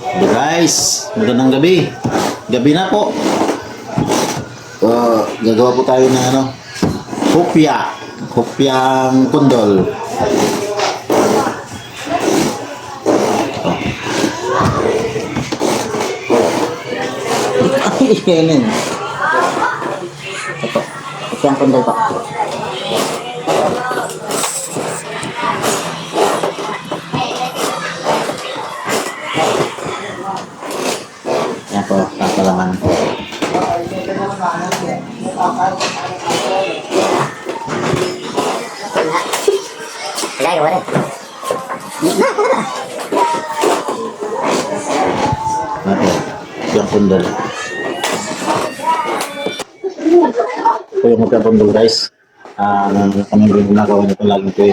Hello guys, magandang gabi. Gabi na po. Gagawa po tayo ng hopya. Hopyang kundol. Yan. Ito. Hopyang kundol pa. Yan po, kapalaman. Lagi wala. Hopyang kundol. Ito yung hopyang kundol guys. Kami ginagawa nito lagi ko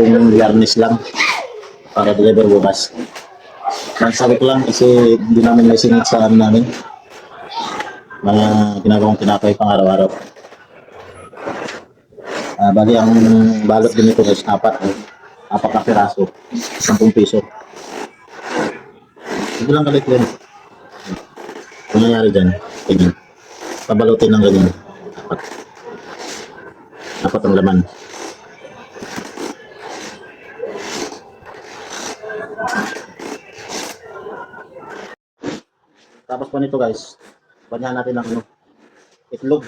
yung garnish lang para deliver bukas. Sabi ko lang kasi hindi namin license sa namin. Mga ginagawang tinapay pang araw-araw. Bali ang balot din ito is apat na piraso, 10 piso. Ito lang kalit din. Kung nangyari dyan, ganyan. Pabalutin ng ganyan. Apat ang laman. Tapos po nito guys, banyahan natin ng itlog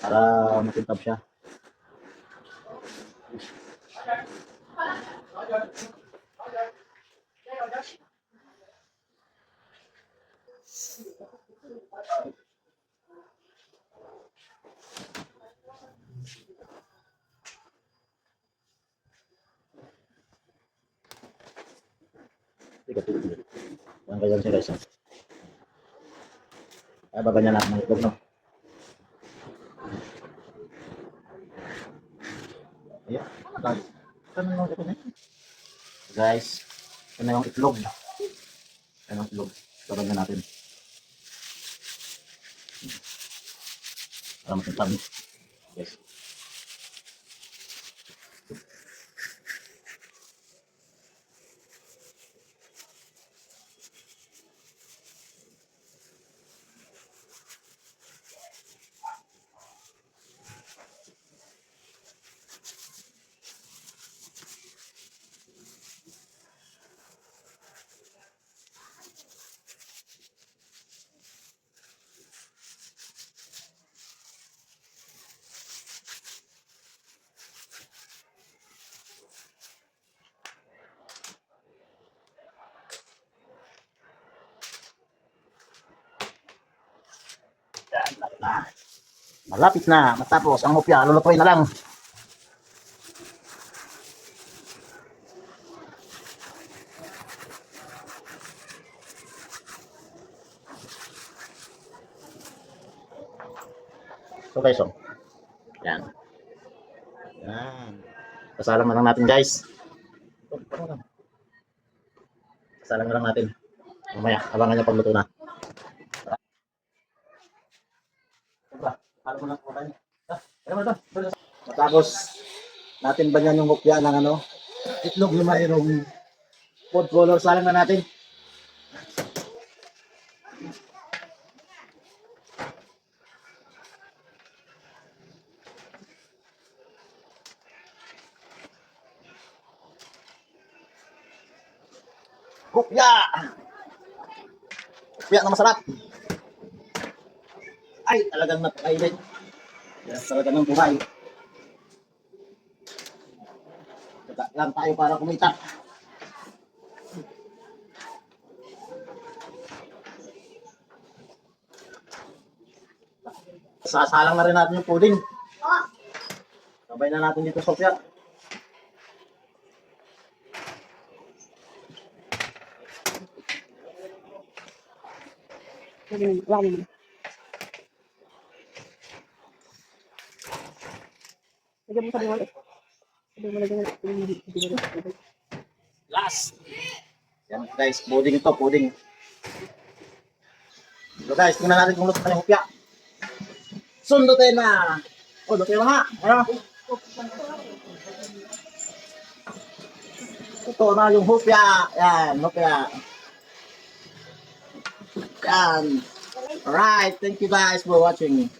para makintab siya. Yan kaya siya guys. Babanyan natin ng itlog, no? Ayan. Guys, ito na yung itlog. Ayan ang itlog. Babanyan natin. Para makintab. Yes. Malapit na matapos ang hopya, lulutuin na lang. So guys, yan. Yan. Kasalang na lang natin guys. Kasalang na lang natin. Mamaya, abangan niya pagluto na. Tapos natin banyan yung hopya ng itlog yung mayroong food color. Salang na natin. Hopya! Hopya na masarap. Ay, talagang napakainit. Yes, talaga ng buhay. Teka lang tayo para kumita. Sasalang na rin natin yung pudding. Sabay na natin dito, Sofia. Last. Yan guys, pudding ito, pudding. So guys, tingnan natin kung luto na yung hopya. Sundutin na. Luto yung mga. Ano? Ito na yung hopya. Yan, hopya. Yan. Alright, thank you guys for watching.